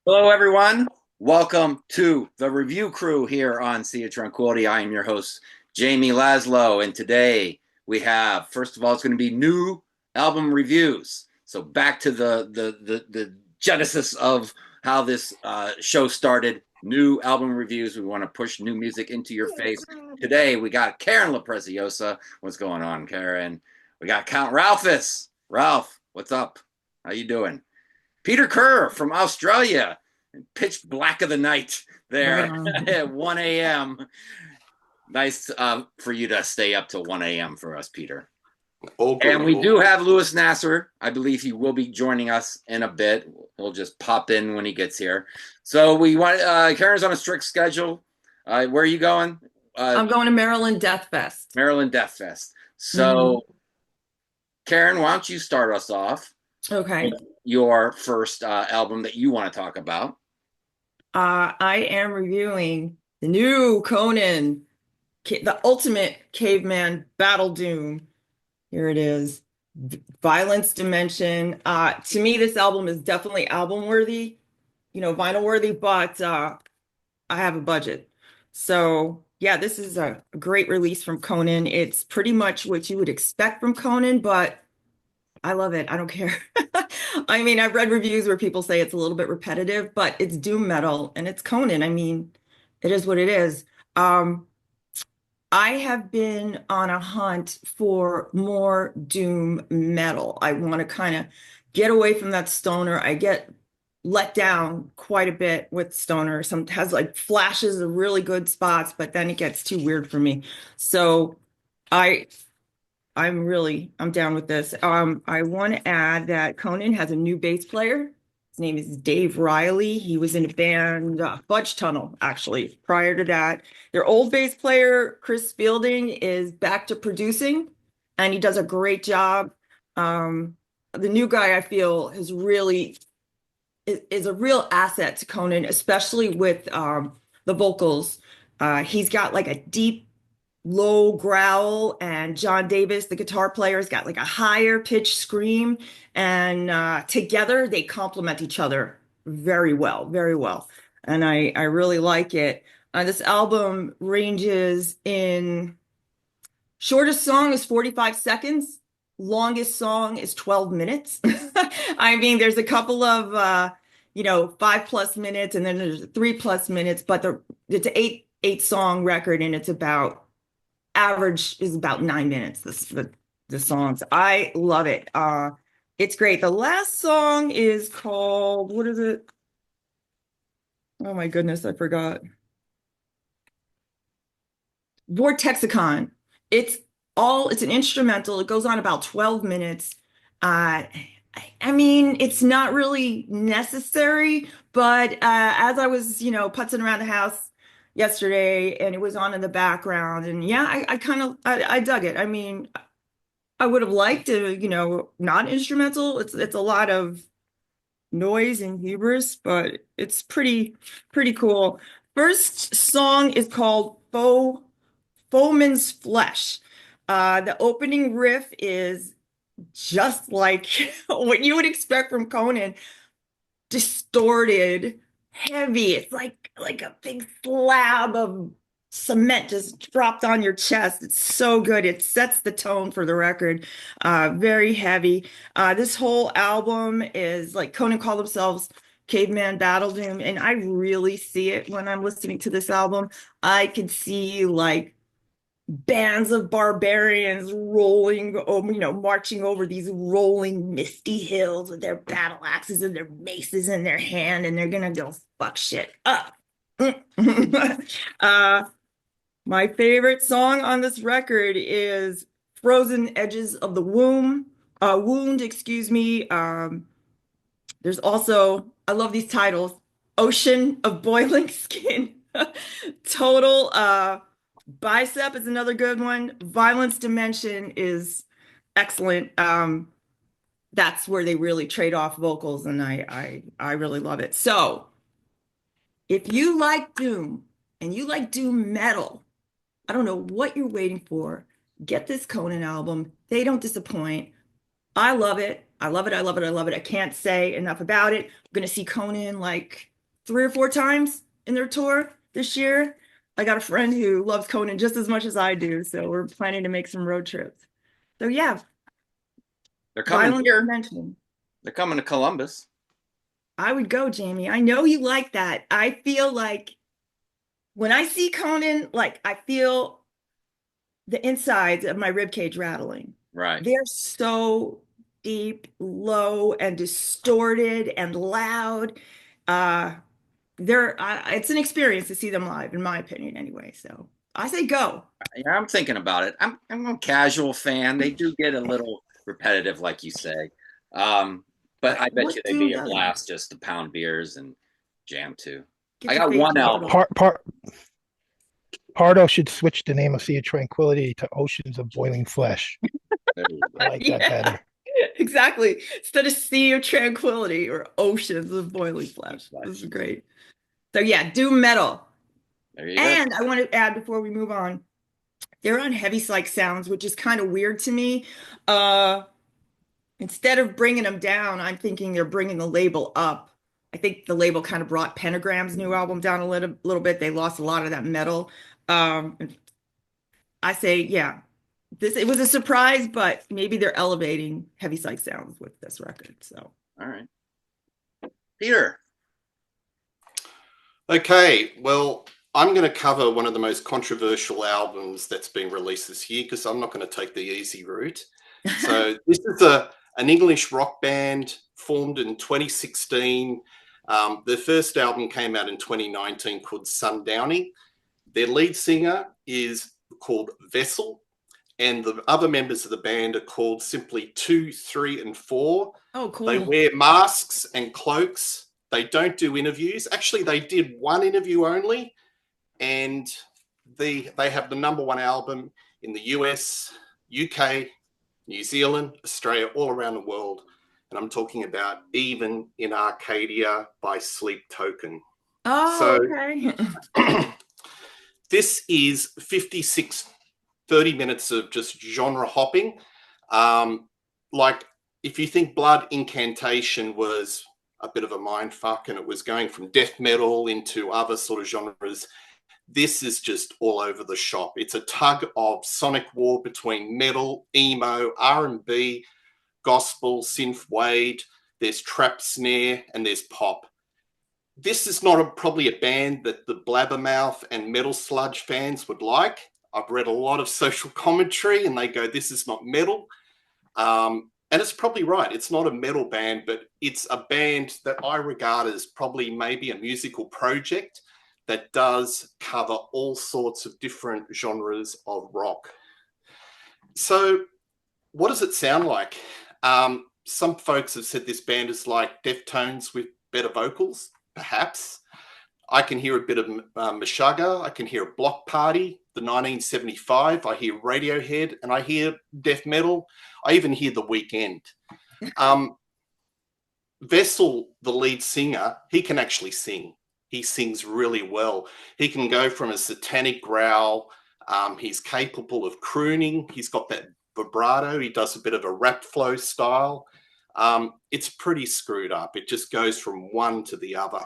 Hello, everyone. Welcome to the review crew here on Sea of Tranquility. I am your host, Jamie Laszlo, and today we have, first of all, it's going to be new album reviews. So back to the genesis of how this show started. New album reviews. We want to push new music into your face. Today we got Karen LaPreziosa. What's going on, Karen? We got Count Ralphus. Ralph, what's up? How you doing? Peter Kerr from Australia, pitch black of the night Right there on. at 1 a.m. Nice for you to stay up till 1 a.m. for us, Peter. All And good, we all do good. have Louis Nasser. I believe he will be joining us in a bit. He'll just pop in when he gets here. So we want Karen's on a strict schedule. Where are you going? Uh, I'm going to Maryland Death Fest. Maryland Death Fest. hmm So Karen, why don't you start us off with Okay. your first album that you want to talk about? I am reviewing the new Conan, the ultimate caveman battle doom. Here it is. Violence Dimension. To me, this album is definitely album worthy, vinyl worthy, but I have a budget. So, yeah, this is a great release from Conan. It's pretty much what you would expect from Conan, but I love it. I don't care. I mean, I've read reviews where people say it's a little bit repetitive, but it's doom metal and it's Conan. I mean, it is what it is. Um, I have been on a hunt for more doom metal. I want to kind of get away from that stoner. I get let down quite a bit with stoner. Some has like flashes of really good spots, but then it gets too weird for me. So I I'm down with this. I want to add that Conan has a new bass player. His name is Dave Riley. He was in a band, Fudge Tunnel, actually, prior to that. Their old bass player, Chris Fielding, is back to producing, and he does a great job. The new guy, I feel, is a real asset to Conan, especially with the vocals. He's got like a deep low growl, and John Davis, the guitar player, has got like a higher pitch scream, and together they complement each other very well, very well. And I really like it. This album ranges in shortest song is 45 seconds, longest song is 12 minutes. I mean, there's a couple of 5+ minutes, and then there's 3+ minutes, but it's an eight song record, and it's about average is about 9 minutes. The songs. I love it. It's great. The last song is called, what is it? Oh my goodness, I forgot. Vortexicon. It's it's an instrumental. It goes on about 12 minutes. I mean, it's not really necessary, but as I was, putzing around the house yesterday, and it was on in the background, and yeah, I kind of I dug it. I mean, I would have liked to, not instrumental. It's a lot of noise and hubris, but it's pretty cool. First song is called Foeman's Flesh. The opening riff is just like what you would expect from Conan, distorted, heavy. It's like a big slab of cement just dropped on your chest. It's so good. It sets the tone for the record. Very heavy. This whole album is like Conan called themselves Caveman Battle Doom, and I really see it when I'm listening to this album. I could see like bands of barbarians marching over these rolling misty hills with their battle axes and their maces in their hand, and they're gonna go fuck shit up. uh, my favorite song on this record is Frozen Edges of the Wound, excuse me. There's also, I love these titles, Ocean of Boiling Skin. Total Bicep is another good one. Violence Dimension is excellent. That's where they really trade off vocals, and I really love it. So if you like Doom and you like Doom metal, I don't know what you're waiting for. Get this Conan album. They don't disappoint. I love it. I love it. I love it. I love it. I can't say enough about it. I'm going to see Conan like 3 or 4 times in their tour this year. I got a friend who loves Conan just as much as I do, so we're planning to make some road trips. So yeah, They're coming Violence here. Dimension. They're coming to Columbus. I would go, Jamie. I know you like that. I feel like when I see Conan, like I feel the insides of my rib cage rattling. Right. They're so deep, low, and distorted and loud. Uh, it's an experience to see them live, in my opinion, anyway. So I say go. Yeah, I'm thinking about it. I'm a casual fan. They do get a little repetitive, like you say. Um, but But I bet you what they'd do be a does? blast just to pound beers and jam to. I Get your got face one melted album. off. Pardo should switch the name of Sea of Tranquility to Oceans of Boiling Flesh. There you go. I like that better. Exactly. Instead of sea of tranquility or oceans of boiling flesh. This is great. So yeah, doom metal. There you go. And I want to add before we move on, they're on Heavy Psych Sounds, which is kind of weird to me. Uh, Instead of bringing them down, I'm thinking they're bringing the label up. I think the label kind of brought Pentagram's new album down a little bit. They lost a lot of that metal. Um, I say, yeah, it was a surprise, but maybe they're elevating Heavy Psych Sounds with this record. So, All right. Peter. Okay, well, I'm going to cover one of the most controversial albums that's been released this year because I'm not going to take the easy route. So this is an English rock band formed in 2016. Their first album came out in 2019 called Sundowny. Their lead singer is called Vessel, and the other members of the band are called simply 2, 3, and 4. oh, cool. They wear masks and cloaks. They don't do interviews. Actually, they did one interview only, and they have the #1 album in the US, UK, New Zealand, Australia, all around the world. And I'm talking about Even in Arcadia by Sleep Token. Oh, So okay. this is 30 minutes of just genre hopping. Like if you think Blood Incantation was a bit of a mind fuck and it was going from death metal into other sort of genres, this is just all over the shop. It's a tug of sonic war between metal, emo, R&B, gospel, synth wave. There's trap snare and there's pop. This is not probably a band that the Blabbermouth and Metal Sludge fans would like. I've read a lot of social commentary and they go, this is not metal. And it's probably right. It's not a metal band, but it's a band that I regard as probably maybe a musical project that does cover all sorts of different genres of rock. So what does it sound like? Some folks have said this band is like Deftones with better vocals, perhaps. I can hear a bit of Meshuggah. I can hear a Block Party, the 1975. I hear Radiohead, and I hear death metal. I even hear The Weeknd. Vessel, the lead singer, he can actually sing. He sings really well. He can go from a satanic growl. He's capable of crooning. He's got that vibrato. He does a bit of a rap flow style. It's pretty screwed up. It just goes from one to the other.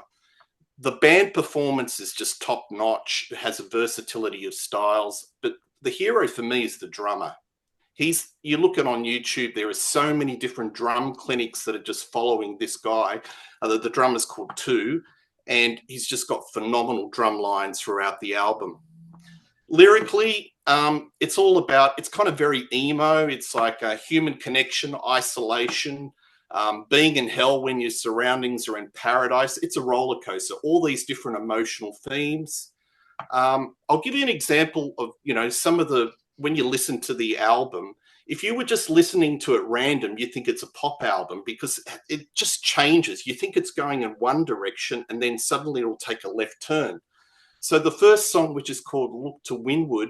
The band performance is just top notch. It has a versatility of styles, but the hero for me is the drummer. You look at on YouTube, there are so many different drum clinics that are just following this guy. The drummer's called Two, and he's just got phenomenal drum lines throughout the album. Lyrically, it's kind of very emo. It's like a human connection, isolation, being in hell when your surroundings are in paradise. It's a roller coaster, all these different emotional themes. I'll give you an example of, some of when you listen to the album, if you were just listening to it random, you think it's a pop album because it just changes. You think it's going in one direction and then suddenly it'll take a left turn. So the first song, which is called Look to Windward,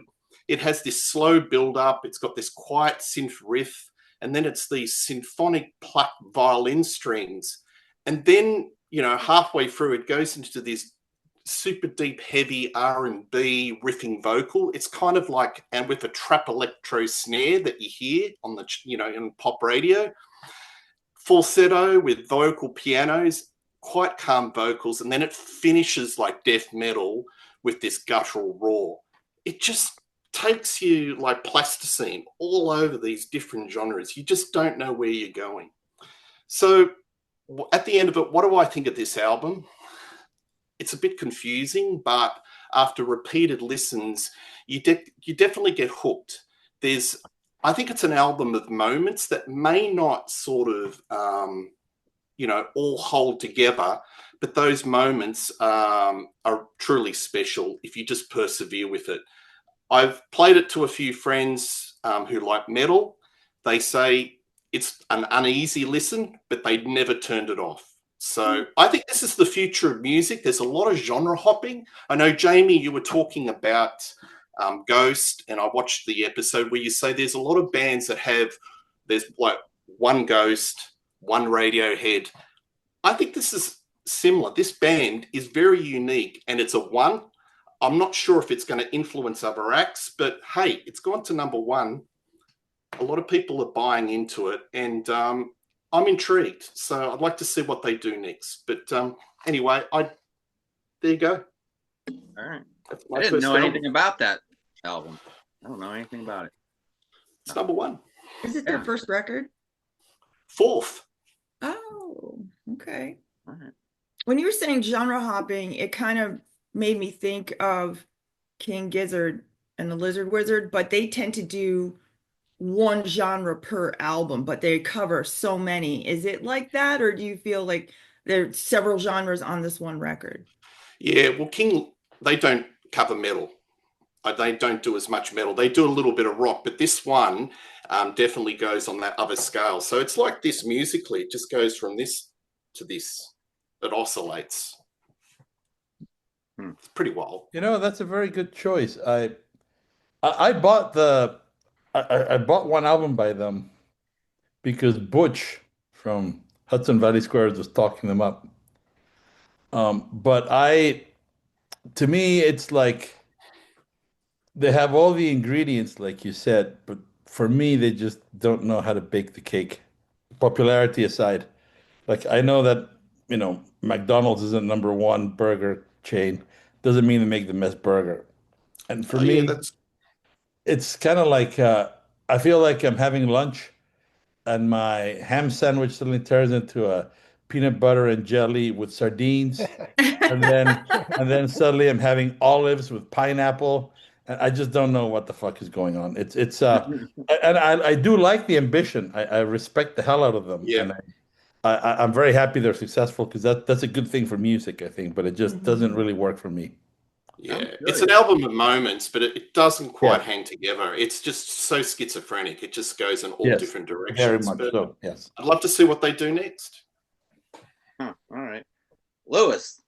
it has this slow build up. It's got this quiet synth riff, and then it's these symphonic plucked violin strings. And then, halfway through, it goes into this super deep, heavy R&B riffing vocal. It's kind of like, and with a trap electro snare that you hear on the, in pop radio, falsetto with vocal pianos, quite calm vocals, and then it finishes like death metal with this guttural roar. It just takes you like plasticine all over these different genres. You just don't know where you're going. So at the end of it, what do I think of this album? It's a bit confusing, but after repeated listens, you definitely get hooked. I think it's an album of moments that may not sort of, all hold together, but those moments are truly special if you just persevere with it. I've played it to a few friends who like metal. They say it's an uneasy listen, but they never turned it off. So I think this is the future of music. There's a lot of genre hopping. I know, Jamie, you were talking about Ghost, and I watched the episode where you say there's a lot of bands that there's like one Ghost, one Radiohead. I think this is similar. This band is very unique, and it's a one. I'm not sure if it's going to influence other acts, but hey, it's gone to number one. A lot of people are buying into it, and I'm intrigued. So I'd like to see what they do next. But anyway, there you go. All right. That's I my didn't first know anything album. about that album. I don't know anything about it. It's number one. Is it their first record? Fourth. Oh, okay. All right. When you were saying genre hopping, it kind of made me think of King Gizzard and the Lizard Wizard, but they tend to do one genre per album, but they cover so many. Is it like that, or do you feel like there are several genres on this one record? Yeah, well, they don't cover metal. They don't do as much metal. They do a little bit of rock, but this one definitely goes on that other scale. So it's like this musically. It just goes from this to this. It oscillates. It's pretty wild. That's a very good choice. I bought I bought one album by them because Butch from Hudson Valley Squares was talking them up. But to me, it's like they have all the ingredients, like you said, but for me, they just don't know how to bake the cake. Popularity aside, like I know that, McDonald's isn't number one burger chain, doesn't mean they make the best burger. And for Oh yeah, me, it's kind of like I feel like I'm having lunch and my ham sandwich suddenly turns into a peanut butter and jelly with sardines, and then suddenly I'm having olives with pineapple, and I just don't know what the fuck is going on. And I do like the ambition. I respect the hell out of them, yeah. and I'm very happy they're successful because that's a good thing for music, I think, but it just doesn't really work for me. Yeah, it's an album of moments, but it doesn't quite hang together. It's just so schizophrenic. It just goes in all different directions. Very much but so, yes. I'd love to see what they do next. Huh, all right. Lewis,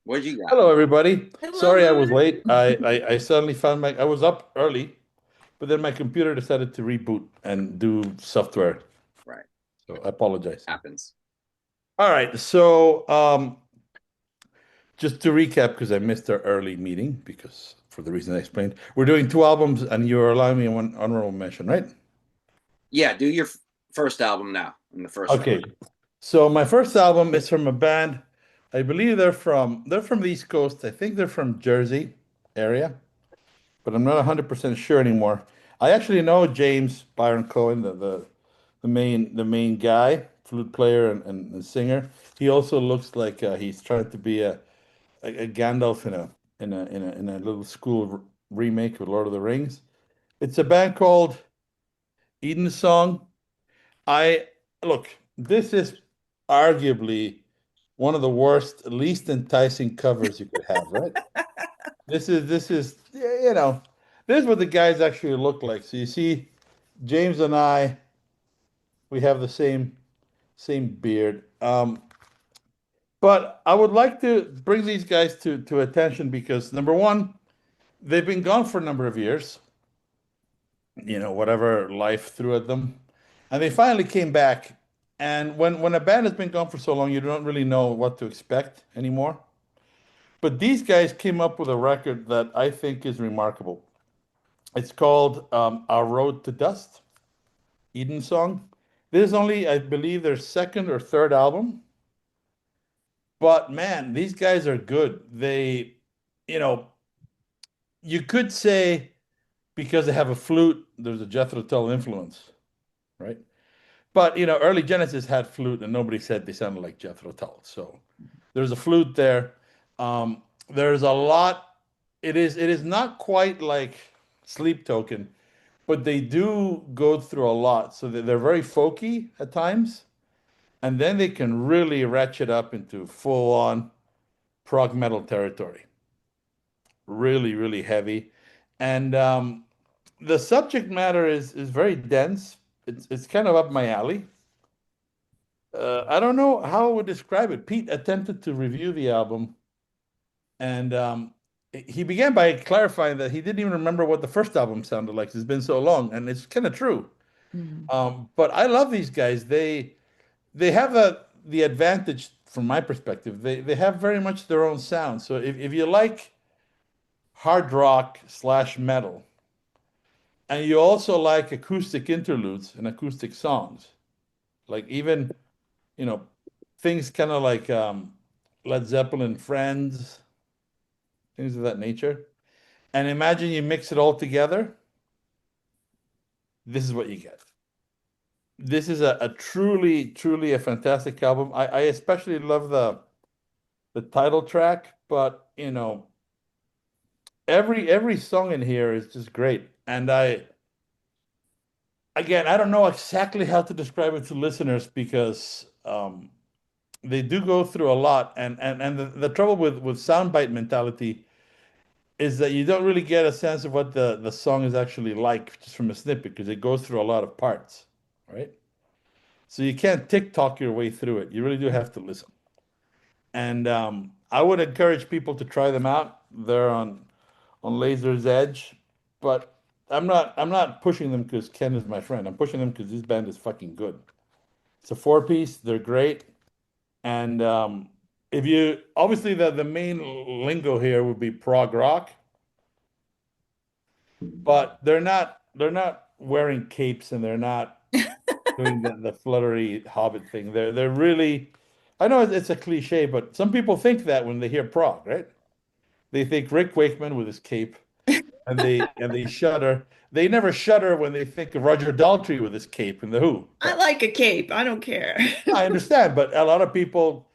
what'd you got? Hello, everybody. Hello, Sorry I was Lewis. late. I suddenly found I was up early, but then my computer decided to reboot and do software. Right. So I apologize. Happens. All right. So just to recap, because I missed our early meeting, because for the reason I explained, we're doing two albums and you're allowing me one honorable mention, right? Yeah, do your first album now in the first Okay. round. So my first album is from a band. I believe they're from the East Coast. I think they're from Jersey area, but I'm not 100% sure anymore. I actually know James Byron Cohen, the main guy, flute player and singer. He also looks like he's trying to be a Gandalf in a little school remake of Lord of the Rings. It's a band called Eden Song. Look, this is arguably one of the worst, least enticing covers you could have, right? This is this is what the guys actually look like. So you see, James and I, we have the same beard. But I would like to bring these guys to attention because number one, they've been gone for a number of years. Whatever life threw at them, and they finally came back. And when a band has been gone for so long, you don't really know what to expect anymore. But these guys came up with a record that I think is remarkable. It's called Our Road to Dust, Eden Song. This is only, I believe, their second or third album. But man, these guys are good. They, you know, you could say because they have a flute, there's a Jethro Tull influence, right? But early Genesis had flute, and nobody said they sounded like Jethro Tull. So there's a flute there. There's a lot. It is not quite like Sleep Token, but they do go through a lot. So they're very folky at times, and then they can really ratchet up into full-on prog metal territory. Really, really heavy, and the subject matter is very dense. It's kind of up my alley. I don't know how I would describe it. Pete attempted to review the album, and he began by clarifying that he didn't even remember what the first album sounded like. It's been so long, and it's kind of true. Mhm. But I love these guys. They have the advantage from my perspective. They have very much their own sound. So if you like hard rock / metal, and you also like acoustic interludes and acoustic songs, like even you know, things kind of like Led Zeppelin, Friends, things of that nature. And imagine you mix it all together. This is what you get. This is a truly, truly a fantastic album. I especially love the title track, but every song in here is just great. And I don't know exactly how to describe it to listeners because they do go through a lot, and the trouble with soundbite mentality is that you don't really get a sense of what the song is actually like just from a snippet because it goes through a lot of parts, right? So you can't TikTok your way through it. You really do have to listen. And I would encourage people to try them out. They're on Laser's Edge, but I'm not pushing them because Ken is my friend. I'm pushing them because this band is fucking good. It's a four-piece. They're great. And if you obviously the main lingo here would be prog rock, but they're not wearing capes and they're not doing the fluttery hobbit thing. They're really I know it's a cliche, but some people think that when they hear prog, right? They think Rick Wakeman with his cape and they shudder. They never shudder when they think of Roger Daltrey with his cape and the Who. I like a cape. I don't care. I understand, but a lot of people,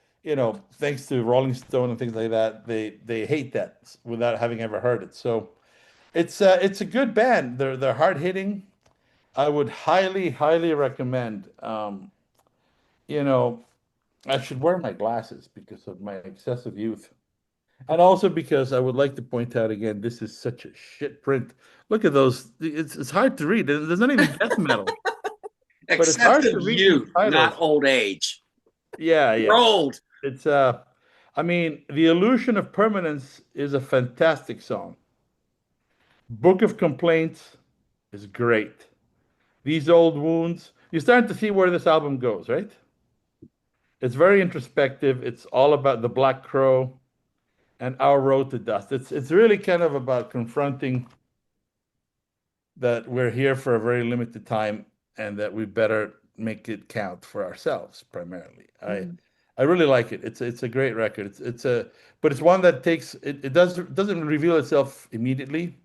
thanks to Rolling Stone and things like that, they hate that without having ever heard it. So it's a good band. They're hard hitting. I would highly, highly recommend. You know, I should wear my glasses because of my excessive youth. And also because I would like to point out again, this is such a shit print. Look at those. It's hard to read. There's not even death metal, but it's hard to Excessive read these youth, not titles. old age. Yeah, You're yeah. old. It's I mean, The Illusion of Permanence is a fantastic song. Book of Complaints is great. These Old Wounds, you're starting to see where this album goes, right? It's very introspective. It's all about the Black Crow and Our Road to Dust. It's really kind of about confronting that we're here for a very limited time and that we better make it count for ourselves primarily. I really like it. It's a great record. But it's one that takes it doesn't reveal itself immediately.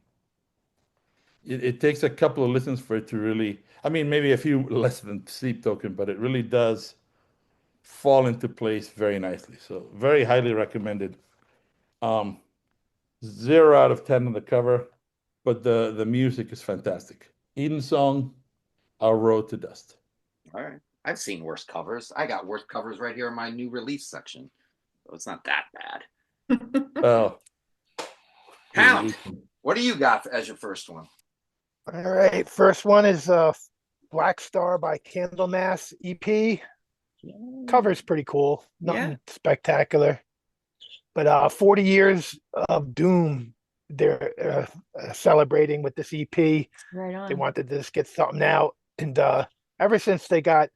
It takes a couple of listens for it to really, I mean, maybe a few less than Sleep Token, but it really does fall into place very nicely. So very highly recommended. Um, 0 out of 10 on the cover, but the music is fantastic. Eden Song, Our Road to Dust. All right. I've seen worse covers. I got worse covers right here in my new release section. So it's not that bad. Well, Count, what do you got as your first one? All right, first one is Black Star by Candlemass EP. Cover's pretty cool. Nothing spectacular. But 40 years of doom they're celebrating with this EP. Right on. They wanted to just get something out. And ever since they got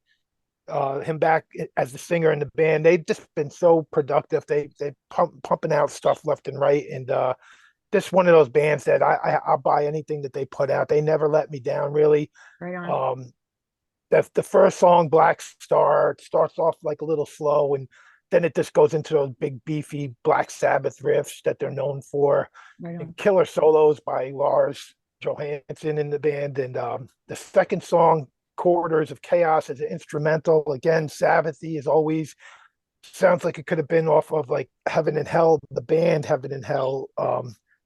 him back as the singer in the band, they've just been so productive. They pumping out stuff left and right. And this one of those bands that I'll buy anything that they put out. They never let me down, really. Right on. The first song, Black Star, starts off like a little slow, and then it just goes into those big beefy Black Sabbath riffs that they're known for, Right on. and killer solos by Lars Johansson in the band. And the second song, Corridors of Chaos, is an instrumental. Again, Sabbathy is always sounds like it could have been off of like Heaven and Hell, the band Heaven and Hell,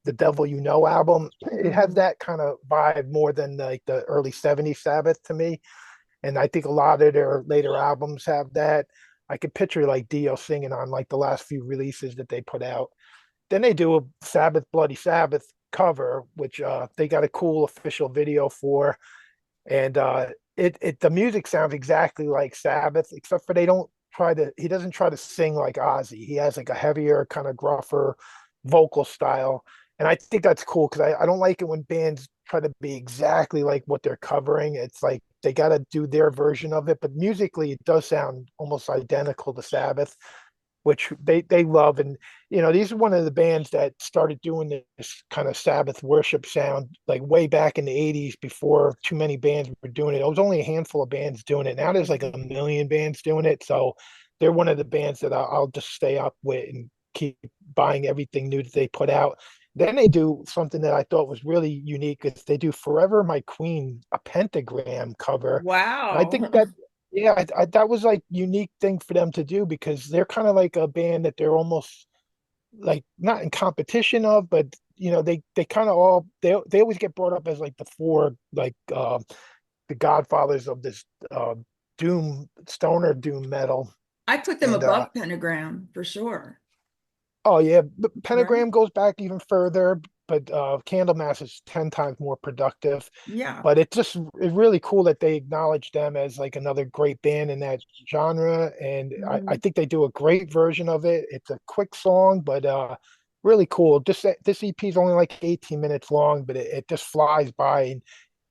the Devil You Know album. It has that kind of vibe more than like the early 70s Sabbath to me. And I think a lot of their later albums have that. I could picture like Dio singing on like the last few releases that they put out. Then they do a Sabbath Bloody Sabbath cover, which they got a cool official video for. And the music sounds exactly like Sabbath, except for he doesn't try to sing like Ozzy. He has like a heavier, kind of gruffer vocal style. And I think that's cool because I don't like it when bands try to be exactly like what they're covering. It's like they got to do their version of it, but musically it does sound almost identical to Sabbath, which they love. And these are one of the bands that started doing this kind of Sabbath worship sound like way back in the 80s before too many bands were doing it. It was only a handful of bands doing it. Now there's like a million bands doing it. So they're one of the bands that I'll just stay up with and keep buying everything new that they put out. Then they do something that I thought was really unique. Is they do Forever My Queen, a pentagram cover. And I think Wow. that, yeah, that was like unique thing for them to do because they're kind of like a band that they're almost like not in competition of, but they kind of they always get brought up as like the four like the godfathers of this doom stoner doom metal. I put them And above Pentagram for sure. oh yeah, but Right? Pentagram goes back even further, but Candlemass is 10 times more productive. Yeah. But it's really cool that they acknowledge them as like another great band in that genre. And I Mhm. think they do a great version of it. It's a quick song, but really cool. This EP is only like 18 minutes long, but it just flies by and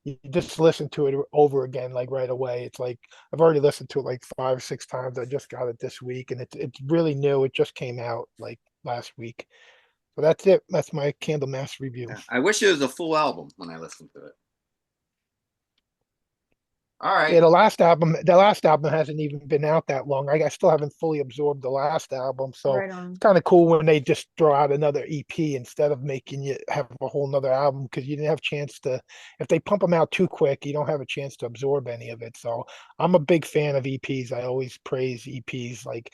you just listen to it over again like right away. It's like I've already listened to it like 5 or 6 times. I just got it this week and it's really new. It just came out like last week. So that's it. That's my Candlemass review. Yeah. I wish it was a full album when I listened to it. All right. Yeah, the last album hasn't even been out that long. I still haven't fully absorbed the last album, so Right it's on. kind of cool when they just throw out another EP instead of making you have a whole nother album because you didn't have a chance to. If they pump them out too quick, you don't have a chance to absorb any of it. So I'm a big fan of EPs. I always praise EPs. Like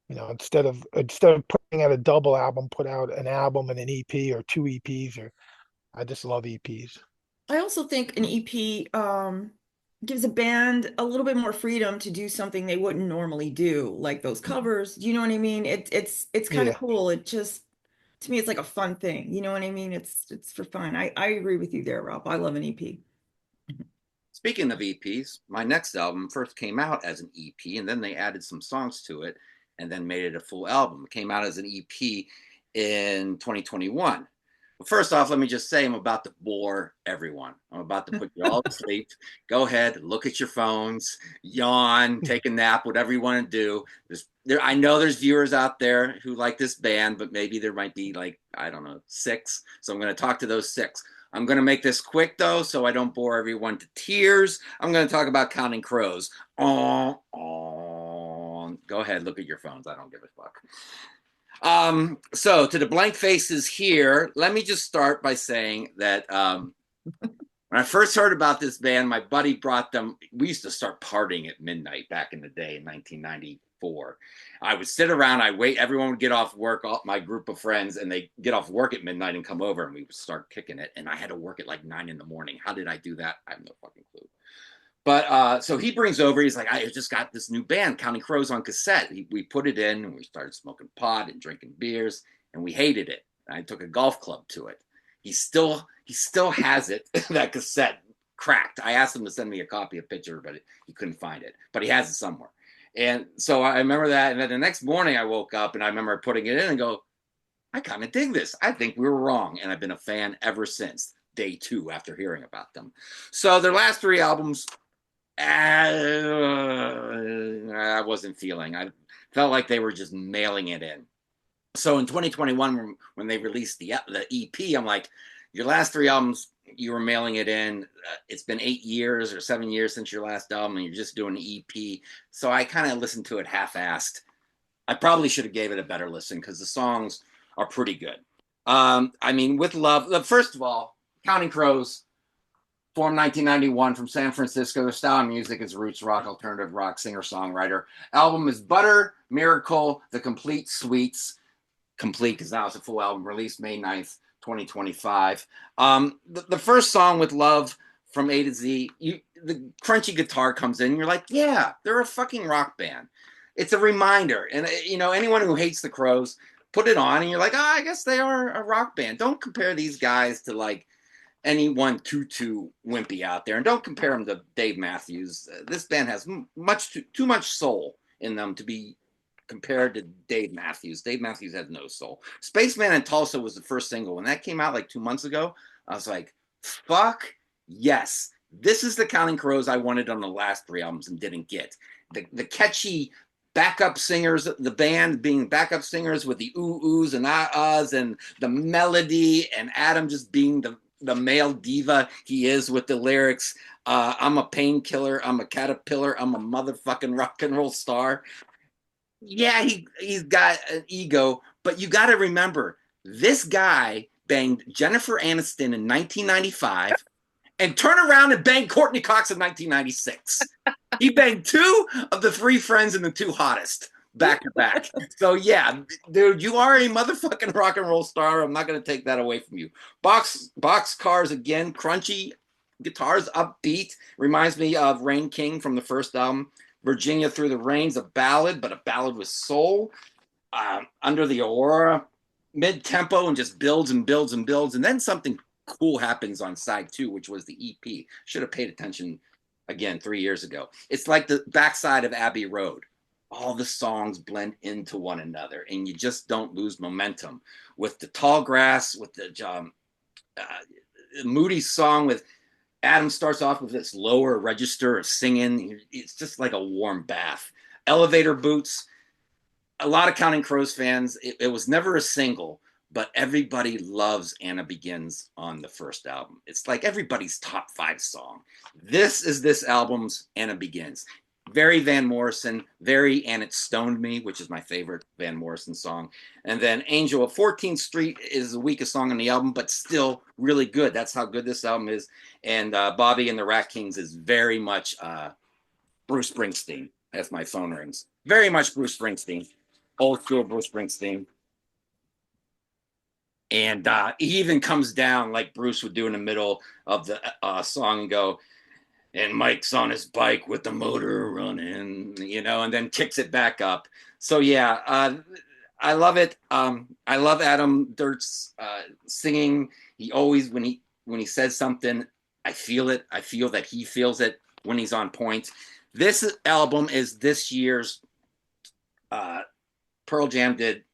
instead of putting out a double album, put out an album and an EP or two EPs. Or I just love EPs. I also think an EP gives a band a little bit more freedom to do something they wouldn't normally do, like those covers. Do you know what I mean? It's kind of Yeah. cool. It just to me it's like a fun thing. You know what I mean? It's for fun. I agree with you there, Rob. I love an EP. Speaking of EPs, my next album first came out as an EP, and then they added some songs to it, and then made it a full album. It came out as an EP in 2021. But first off, let me just say I'm about to bore everyone. I'm about to put you all to sleep. Go ahead, look at your phones, yawn, take a nap, whatever you want to do. I know there's viewers out there who like this band, but maybe there might be like, I don't know, six. So I'm going to talk to those six. I'm going to make this quick, though, so I don't bore everyone to tears. I'm going to talk about Counting Crows. Go ahead, look at your phones. I don't give a fuck. So to the blank faces here, let me just start by saying that when I first heard about this band, my buddy brought them. We used to start partying at midnight back in the day in 1994. I would sit around, I wait, everyone would get off work, all my group of friends, and they get off work at midnight and come over, and we would start kicking it. And I had to work at like 9 a.m. How did I do that? I have no fucking clue. But so he brings over, he's like, I just got this new band, Counting Crows, on cassette. We put it in, and we started smoking pot and drinking beers, and we hated it. And I took a golf club to it. He still has it, that cassette cracked. I asked him to send me a copy, a picture, but he couldn't find it. But he has it somewhere. And so I remember that. And then the next morning I woke up and I remember putting it in and go, I kind of dig this. I think we were wrong. And I've been a fan ever since day 2 after hearing about them. So their last 3 albums, I wasn't feeling. I felt like they were just mailing it in. So in 2021, when they released the EP, I'm like, your last 3 albums, you were mailing it in. It's been 8 years or 7 years since your last album, and you're just doing an EP. So I kind of listened to it half-assed. I probably should have gave it a better listen because the songs are pretty good. I mean, with love, first of all, Counting Crows, formed 1991 from San Francisco. Their style of music is roots rock, alternative rock, singer-songwriter. Album is Butter, Miracle, The Complete Suites. Complete because now it's a full album, released May 9th, 2025. The first song with love from A to Z, the crunchy guitar comes in, you're like, yeah, they're a fucking rock band. It's a reminder. And, you know, anyone who hates the Crows, put it on and you're like, I guess they are a rock band. Don't compare these guys to like any one tutu wimpy out there. And don't compare them to Dave Matthews. This band has too much soul in them to be compared to Dave Matthews. Dave Matthews has no soul. Spaceman in Tulsa was the first single. When that came out like 2 months ago, I was like, fuck yes. This is the Counting Crows I wanted on the last 3 albums and didn't get. The catchy backup singers, the band being backup singers with the oohs and ahs and the melody, and Adam just being the male diva he is with the lyrics. I'm a painkiller, I'm a caterpillar, I'm a motherfucking rock and roll star. Yeah, he's got an ego, but you got to remember, this guy banged Jennifer Aniston in 1995 and turned around and banged Courtney Cox in 1996. He banged 2 of the 3 friends in the 2 hottest back to back. So yeah, dude, you are a motherfucking rock and roll star. I'm not going to take that away from you. Box Cars again, crunchy guitars, upbeat. Reminds me of Rain King from the first album. Virginia Through the Rain's a ballad, but a ballad with soul. Under the Aurora, mid-tempo and just builds and builds and builds. And then something cool happens on side 2, which was the EP. Should have paid attention again 3 years ago. It's like the backside of Abbey Road. All the songs blend into one another, and you just don't lose momentum. With the Tall Grass, with the Moody song with Adam starts off with this lower register of singing. It's just like a warm bath. Elevator Boots. A lot of Counting Crows fans, it was never a single, but everybody loves Anna Begins on the first album. It's like everybody's top 5 song. This is this album's Anna Begins. Very Van Morrison, very And It Stoned Me, which is my favorite Van Morrison song. And then Angel of 14th Street is the weakest song on the album, but still really good. That's how good this album is. And Bobby and the Rat Kings is very much Bruce Springsteen, as my phone rings. Very much Bruce Springsteen, old school Bruce Springsteen. And he even comes down like Bruce would do in the middle of the song and go, and Mike's on his bike with the motor running, you know, and then kicks it back up. So yeah, I love it. I love Adam Dirt's singing. He always, when he says something, I feel it. I feel that he feels it when he's on point. This album is this year's. Pearl Jam did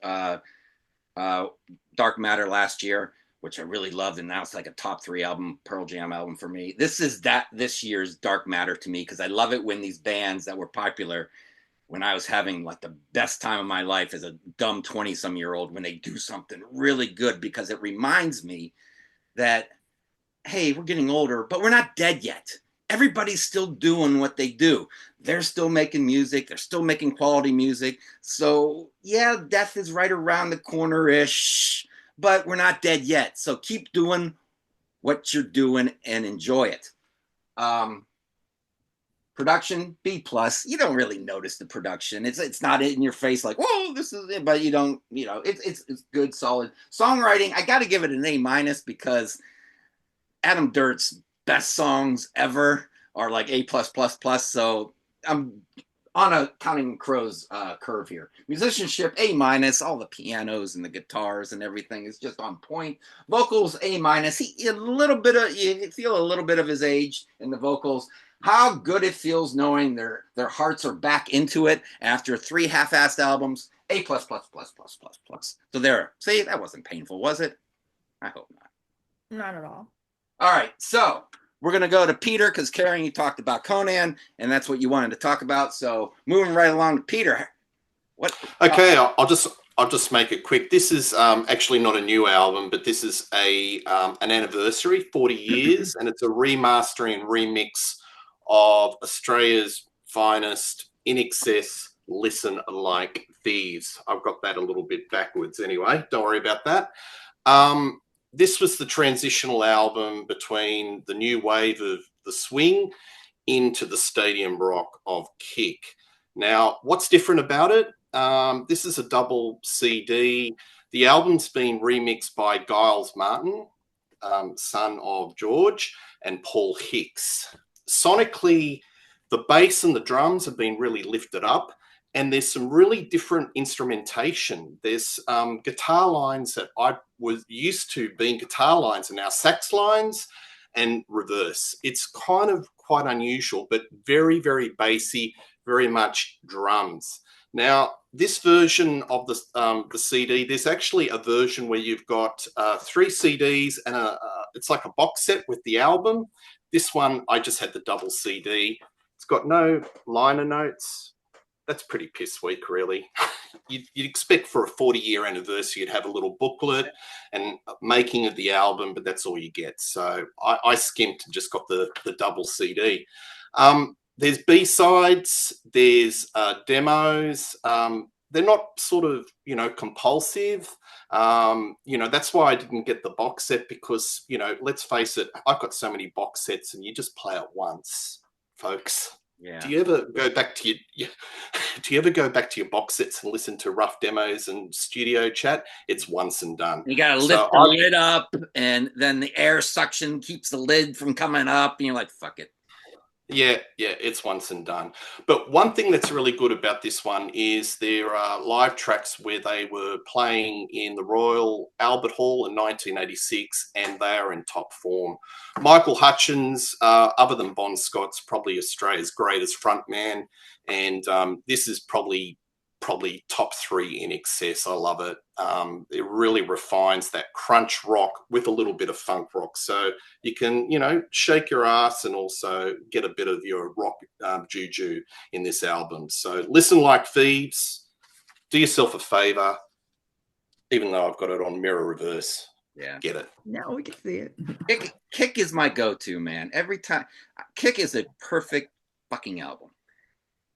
Dark Matter last year, which I really loved, and now it's like a top 3 album, Pearl Jam album for me. This is this year's Dark Matter to me, because I love it when these bands that were popular when I was having like the best time of my life as a dumb 20-some-year-old, when they do something really good, because it reminds me that, hey, we're getting older, but we're not dead yet. Everybody's still doing what they do. They're still making music. They're still making quality music. So yeah, death is right around the corner-ish, but we're not dead yet. So keep doing what you're doing and enjoy it. Production, B+. You don't really notice the production. It's not in your face like, whoa, this is it, but you don't, you know, it's good, solid. Songwriting, I got to give it an A- because Adam Dirt's best songs ever are like A+++. So I'm on a Counting Crows curve here. Musicianship, A-. All the pianos and the guitars and everything is just on point. Vocals, A-. You feel a little bit of his age in the vocals. How good it feels knowing their hearts are back into it after 3 half-assed albums. A+++++++. So there. See, that wasn't painful, was it? I hope not. Not at all. All right, so we're going to go to Peter, because Karen, you talked about Conan, and that's what you wanted to talk about. So moving right along to Peter. What? Okay, I'll just make it quick. This is actually not a new album, but this is an anniversary, 40 years, and it's a remastering and remix of Australia's finest INXS Listen Like Thieves. I've got that a little bit backwards anyway. Don't worry about that. This was the transitional album between the new wave of the swing into the stadium rock of Kick. Now, what's different about it? This is a double CD. The album's been remixed by Giles Martin, son of George, and Paul Hicks. Sonically, the bass and the drums have been really lifted up, and there's some really different instrumentation. There's guitar lines that I was used to being guitar lines and now sax lines and reverse. It's kind of quite unusual, but very, very bassy, very much drums. Now, this version of the CD, there's actually a version where you've got 3 CDs and it's like a box set with the album. This one, I just had the double CD. It's got no liner notes. That's pretty piss weak, really. You'd expect for a 40-year anniversary, you'd have a little booklet and making of the album, but that's all you get. So I skimped and just got the double CD. There's B-sides, there's demos. They're not sort of, compulsive. That's why I didn't get the box set because, let's face it, I've got so many box sets and you just play it once, folks. Yeah. Do you ever go back to your box sets and listen to rough demos and studio chat? It's once and done. You got to lift the lid up, and then the air suction keeps the lid from coming up, and you're like, fuck it. Yeah, it's once and done. But one thing that's really good about this one is there are live tracks where they were playing in the Royal Albert Hall in 1986, and they are in top form. Michael Hutchins, other than Bon Scott's, probably Australia's greatest frontman, and this is probably top 3 INXS. I love it. It really refines that crunch rock with a little bit of funk rock. So you can, shake your ass and also get a bit of your rock juju in this album. So listen like thieves. Do yourself a favor, even though I've got it on mirror reverse. Yeah. Get it. Now we can see it. Kick is my go-to, man. Every time. Kick is a perfect fucking album.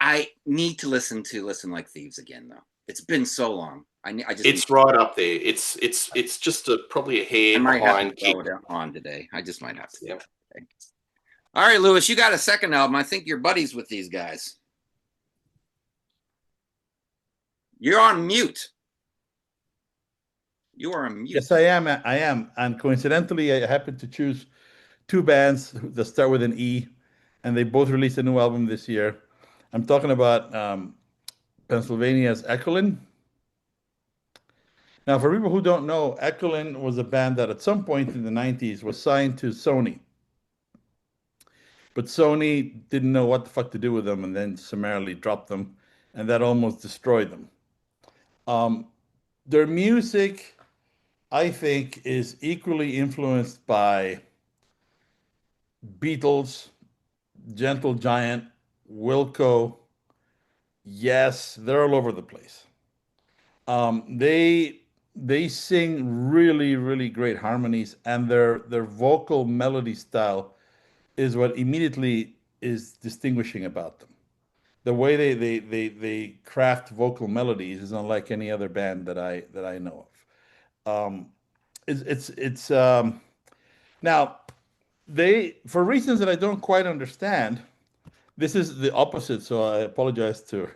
I need to listen Like Thieves again, though. It's been so long. It's right up there. It's just probably a hair behind Kick. Throw it on today. I just might have to. Yep. Okay. All right, Lewis, you got a second album. I think you're buddies with these guys. You're on mute. You are on mute. Yes, I am. And coincidentally, I happened to choose 2 bands that start with an E, and they both released a new album this year. I'm talking about Pennsylvania's Echolyn. Now, for people who don't know, Echolyn was a band that at some point in the 90s was signed to Sony. But Sony didn't know what the fuck to do with them and then summarily dropped them, and that almost destroyed them. Their music, I think, is equally influenced by Beatles, Gentle Giant, Wilco. Yes, they're all over the place. They sing really, really great harmonies, and their vocal melody style is what immediately is distinguishing about them. The way they craft vocal melodies is unlike any other band that I know of. It's now they, for reasons that I don't quite understand. This is the opposite, so I apologize to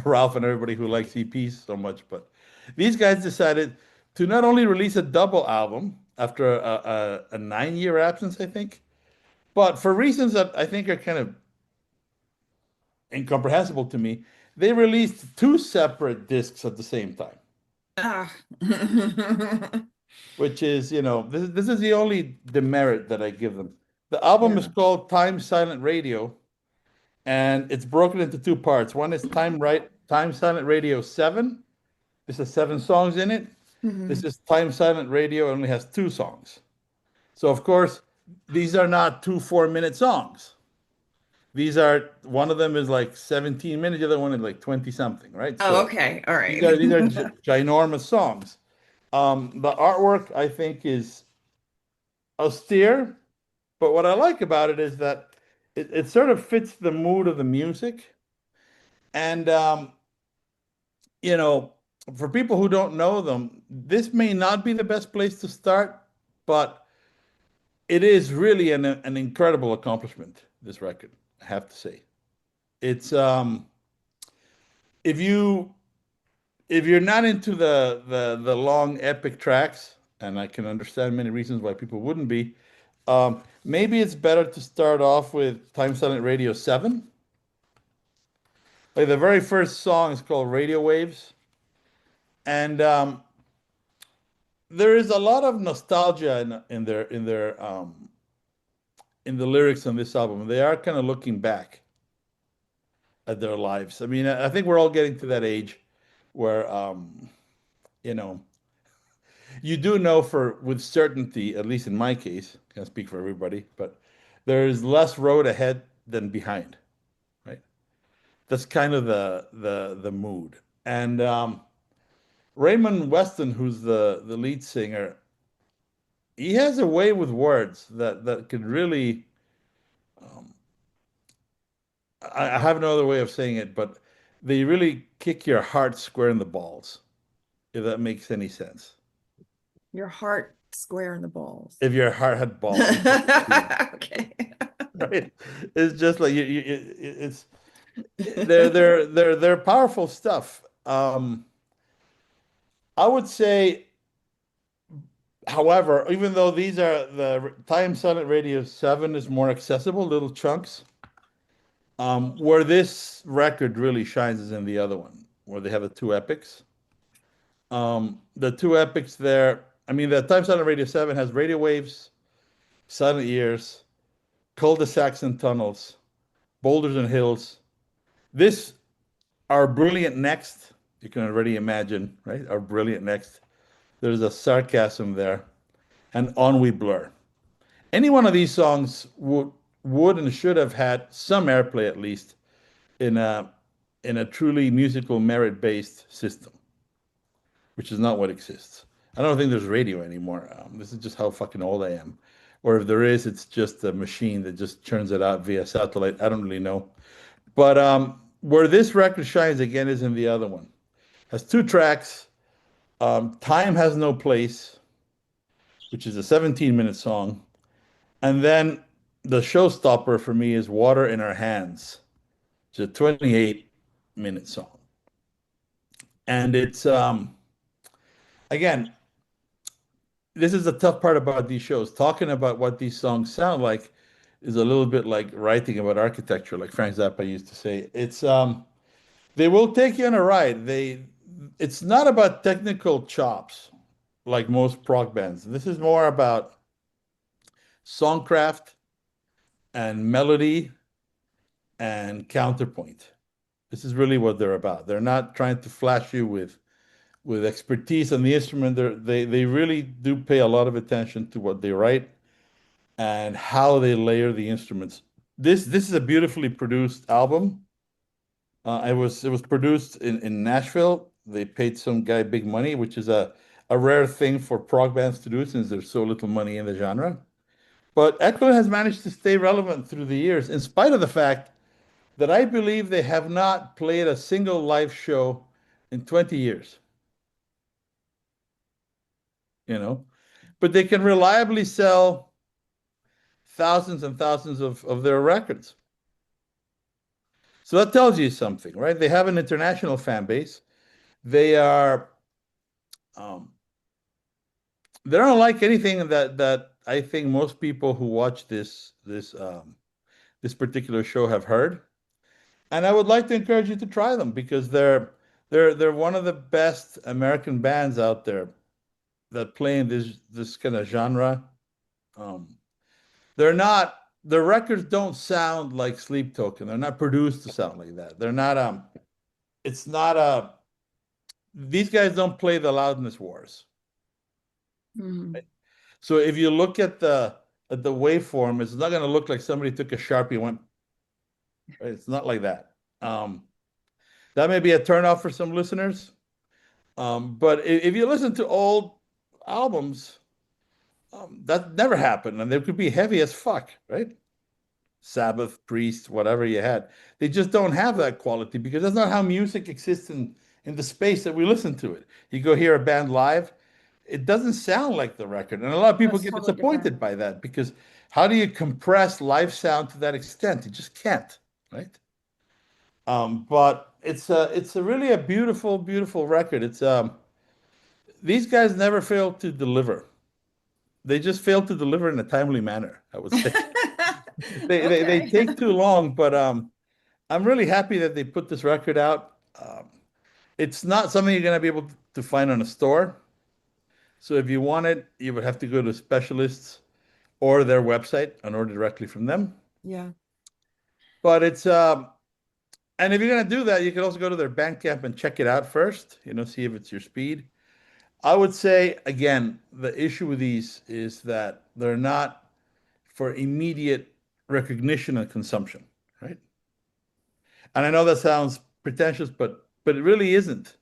Ralph and everybody who likes EPs so much. But these guys decided to not only release a double album after a 9-year absence, I think, but for reasons that I think are kind of incomprehensible to me, they released 2 separate discs at the same time. Which is, this is the only demerit that I give them. The album is called Time Silent Radio. And it's broken into 2 parts. One is Time Silent Radio 7. This has 7 songs in it. Mm-hmm. This is Time Silent Radio, only has 2 songs. So, of course, these are not 2 4-minute songs. These are, one of them is like 17 minutes, the other one is like 20 something, right? Oh, okay. All right. These are ginormous songs. The artwork, I think, is austere. But what I like about it is that it sort of fits the mood of the music. And you know, for people who don't know them, this may not be the best place to start, but it is really an incredible accomplishment, this record, I have to say. It's if you if you're not into the long epic tracks, and I can understand many reasons why people wouldn't be, maybe it's better to start off with Time Silent Radio 7. Like the very first song is called Radio Waves, and there is a lot of nostalgia in the lyrics on this album. They are kind of looking back at their lives. I mean, I think we're all getting to that age where you know, you do know for with certainty, at least in my case, can't speak for everybody, but there is less road ahead than behind, right? That's kind of the mood. And Raymond Weston, who's the lead singer, he has a way with words that could really um, I have no other way of saying it, but they really kick your heart square in the balls, if that makes any sense. Your heart square in the balls. If your heart had balls, Okay. right? It's just like it's they're powerful stuff. I would say, however, even though these are the Time Silent Radio 7 is more accessible, little chunks. Where this record really shines is in the other one, where they have the two epics. The two epics there, I mean, the Time Silent Radio 7 has Radio Waves, Silent Years, Cul-de-sacs and Tunnels, Boulders and Hills. This, Our Brilliant Next, you can already imagine, right? Our Brilliant Next. There's a sarcasm there. And On We Blur. Any one of these songs would and should have had some airplay at least in a truly musical merit-based system, which is not what exists. I don't think there's radio anymore. This is just how fucking old I am. Or if there is, it's just a machine that just churns it out via satellite. I don't really know. But where this record shines again is in the other one. Has two tracks. Time Has No Place, which is a 17-minute song. And then the showstopper for me is Water in Our Hands. It's a 28-minute song. And it's, again, this is the tough part about these shows. Talking about what these songs sound like is a little bit like writing about architecture, like Frank Zappa used to say. It's, they will take you on a ride. It's not about technical chops like most prog bands. This is more about songcraft and melody and counterpoint. This is really what they're about. They're not trying to flash you with expertise on the instrument. They really do pay a lot of attention to what they write and how they layer the instruments. This is a beautifully produced album. It was produced in Nashville. They paid some guy big money, which is a rare thing for prog bands to do since there's so little money in the genre. But Echolyn has managed to stay relevant through the years, in spite of the fact that I believe they have not played a single live show in 20 years. You know, but they can reliably sell thousands and thousands of their records. So that tells you something, right? They have an international fan base. They are, they don't like anything that I think most people who watch this particular show have heard. And I would like to encourage you to try them because they're one of the best American bands out there that play in this kind of genre. Their records don't sound like Sleep Token. They're not produced to sound like that. They're not it's not these guys don't play the loudness wars. Right? So if you look at the waveform, it's not going to look like somebody took a Sharpie and went. Right? It's not like that. That may be a turnoff for some listeners. But if you listen to old albums, that never happened, and they could be heavy as fuck, right? Sabbath, Priest, whatever you had, they just don't have that quality because that's not how music exists in in the space that we listen to it. You go hear a band live, it doesn't sound like the record. And a lot of people That's get totally disappointed different. by that because how do you compress live sound to that extent? You just can't, right? But it's a really a beautiful, beautiful record. It's these guys never fail to deliver. They just fail to deliver in a timely manner, I would say. They Okay. take too long, but I'm really happy that they put this record out. It's not something you're gonna be able to find on a store. So if you want it, you would have to go to specialists or their website and order directly from them. Yeah. But it's and if you're gonna do that, you can also go to their Bandcamp and check it out first, see if it's your speed. I would say again, the issue with these is that they're not for immediate recognition and consumption, right? And I know that sounds pretentious, but it really isn't.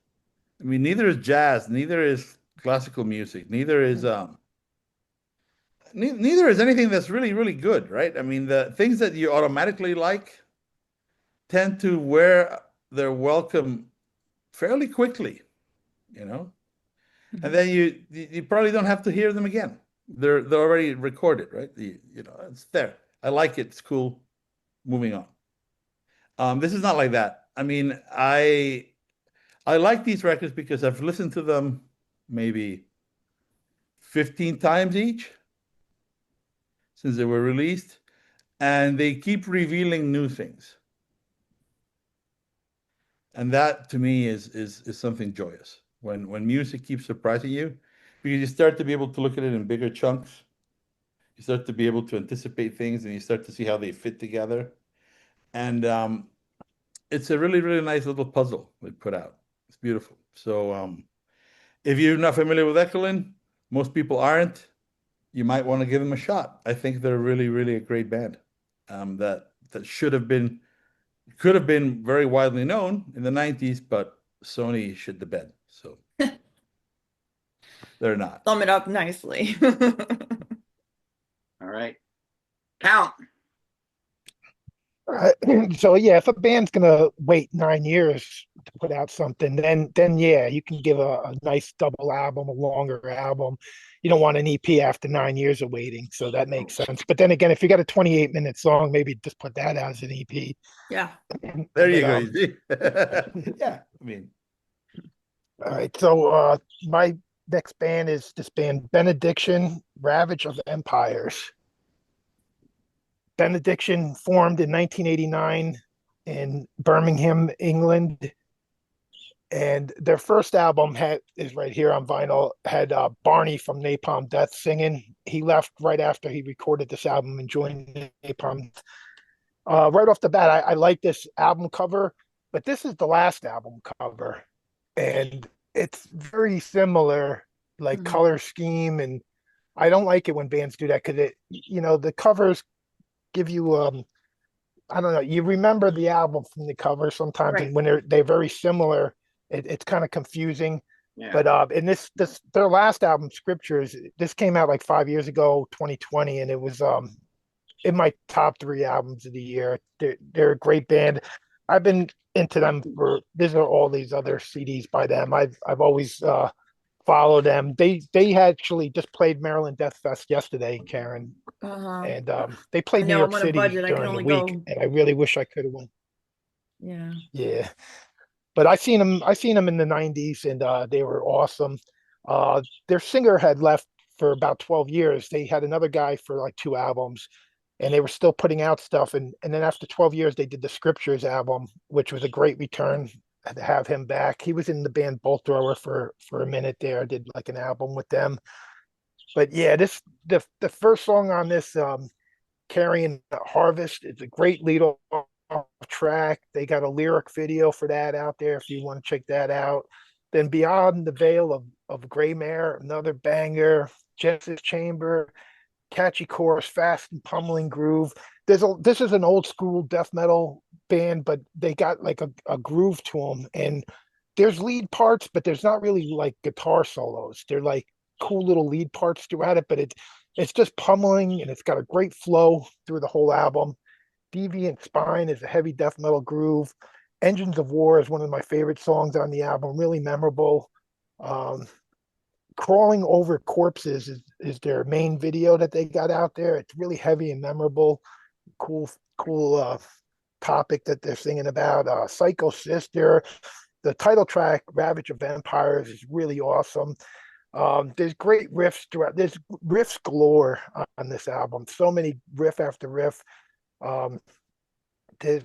I mean, neither is jazz, neither is classical music, neither is anything that's really, really good, right? I mean, the things that you automatically like tend to wear their welcome fairly quickly, you know? And then you probably don't have to hear them again. They're already recorded, right? It's there. I like it. It's cool. Moving on. This is not like that. I mean, I like these records because I've listened to them maybe 15 times each since they were released, and they keep revealing new things. And that to me is something joyous when music keeps surprising you because you start to be able to look at it in bigger chunks. You start to be able to anticipate things and you start to see how they fit together. And it's a really, really nice little puzzle they put out. It's beautiful. So if you're not familiar with Echolyn, most people aren't, you might want to give them a shot. I think they're really, really a great band that could have been very widely known in the 90s, but Sony shit the bed. So they're not. Sum it up nicely. All right. Count. So yeah, if a band's gonna wait 9 years to put out something, then yeah, you can give a nice double album, a longer album. You don't want an EP after 9 years of waiting, so that makes sense. But then again, if you got a 28-minute song, maybe just put that out as an EP. Yeah. There you But, go. You see? Yeah, I mean, all right, so my next band is this band Benediction, Ravage of Empires. Benediction formed in 1989 in Birmingham, England. And their first album is right here on vinyl, had Barney from Napalm Death singing. He left right after he recorded this album and joined Napalm. Right off the bat, I like this album cover, but this is the last album cover. And it's very similar, like color scheme. And I don't like it when bands do that because the covers give you I don't know, you remember the album from the cover sometimes, Right. and when they're very similar, it's kind of confusing. Yeah. But in this their last album, Scriptures, this came out like 5 years ago, 2020, and it was in my top 3 albums of the year. They're a great band. I've been into them these are all these other CDs by them. I've always follow them. They actually just played Maryland Death Fest yesterday, Karen, and they I played New know I'm York on a City budget. I can during the only week, go. and I really wish I could have went. Yeah. Yeah, but I seen them in the '90s, and they were awesome. Their singer had left for about 12 years. They had another guy for like 2 albums, and they were still putting out stuff. And then after 12 years, they did the Scriptures album, which was a great return to have him back. He was in the band Bolt Thrower for a minute there. Did like an album with them. But yeah, the first song on this, Carrying Harvest, is a great lead off track. They got a lyric video for that out there if you want to check that out. Then Beyond the Veil of Gray Mare, another banger. Genesis Chamber, catchy chorus, fast and pummeling groove. This is an old school death metal band, but they got like a groove to them. And there's lead parts, but there's not really like guitar solos. They're like cool little lead parts throughout it, but it's just pummeling and it's got a great flow through the whole album. Deviant Spine is a heavy death metal groove. Engines of War is one of my favorite songs on the album, really memorable. Um, Crawling Over Corpses is their main video that they got out there. It's really heavy and memorable. Cool topic that they're singing about. Psycho Sister, the title track, Ravage of Vampires, is really awesome. There's great riffs throughout. There's riffs galore on this album. So many riff after riff. Um, there's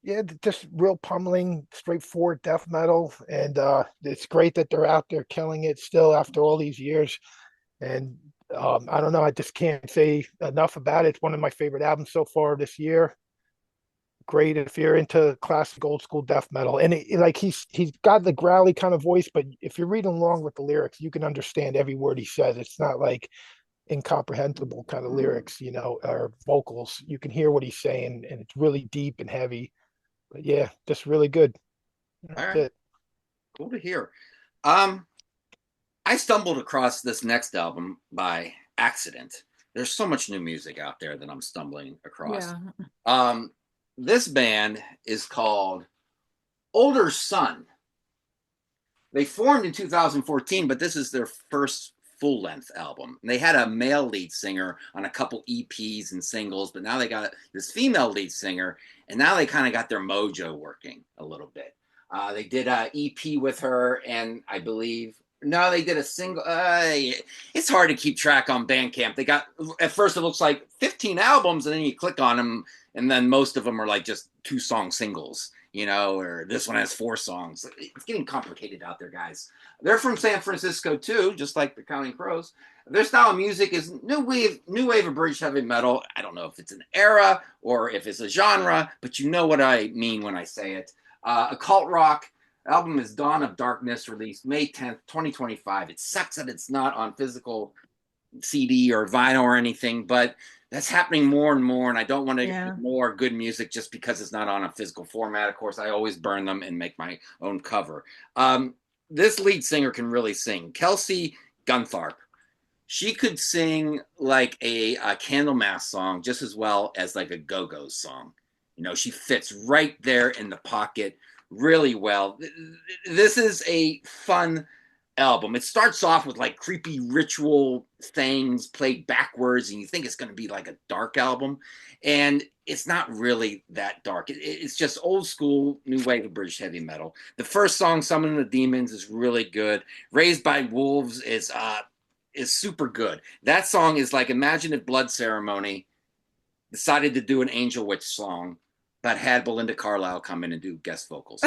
yeah, just real pummeling, straightforward death metal, and it's great that they're out there killing it still after all these years. And I don't know, I just can't say enough about it. It's one of my favorite albums so far this year. Great if you're into classic old school death metal, and like he's got the growly kind of voice, but if you're reading along with the lyrics, you can understand every word he says. It's not like incomprehensible kind of lyrics, or vocals. You can hear what he's saying, and it's really deep and heavy. But yeah, just really good. All That's right, it. cool to hear. I stumbled across this next album by accident. There's so much new music out there that I'm stumbling across. Yeah. This band is called Older Son. They formed in 2014, but this is their first full-length album. And they had a male lead singer on a couple EPs and singles, but now they got this female lead singer, and now they kind of got their mojo working a little bit. They did an EP with her, and I believe they did a single. It's hard to keep track on Bandcamp. They got, at first it looks like 15 albums, and then you click on them, and then most of them are like just 2-song singles, or this one has 4 songs. It's getting complicated out there, guys. They're from San Francisco too, just like the Counting Crows. Their style of music is new wave of British heavy metal. I don't know if it's an era or if it's a genre, but you know what I mean when I say it. Occult rock. Album is Dawn of Darkness, released May 10th, 2025. It sucks that it's not on physical CD or vinyl or anything, but that's happening more and more, and I don't want to ignore good music just because it's not on a physical format. Of course, I always burn them and make my own cover. This lead singer can really sing. Kelsey Guntharp. She could sing like a Candlemass song just as well as like a Go-Go's song. She fits right there in the pocket really well. This is a fun album. It starts off with like creepy ritual things played backwards, and you think it's going to be like a dark album, and it's not really that dark. It's just old school new wave of British heavy metal. The first song, Summon the Demons, is really good. Raised by Wolves is super good. That song is like, imagine if Blood Ceremony decided to do an Angel Witch song but had Belinda Carlisle come in and do guest vocals.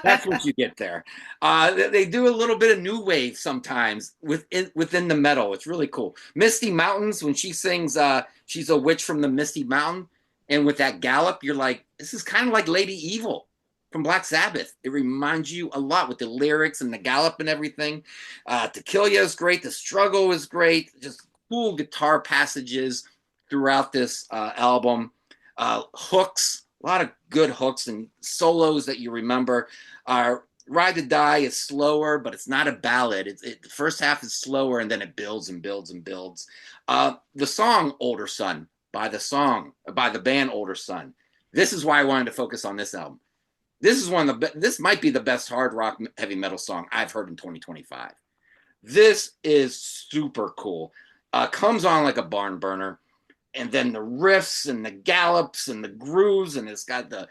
That's what you get there. They do a little bit of new wave sometimes within the metal. It's really cool. Misty Mountains, when she sings, she's a witch from the Misty Mountain, and with that gallop, you're like, this is kind of like Lady Evil from Black Sabbath. It reminds you a lot with the lyrics and the gallop and everything. To Kill Ya is great. The Struggle is great. Just cool guitar passages throughout this album. Hooks, a lot of good hooks and solos that you remember. Ride to Die is slower, but it's not a ballad. The first half is slower, and then it builds and builds and builds. The song Older Son by the band Older Son. This is why I wanted to focus on this album. This might be the best hard rock heavy metal song I've heard in 2025. This is super cool. Comes on like a barn burner. And then the riffs and the gallops and the grooves, and it's got the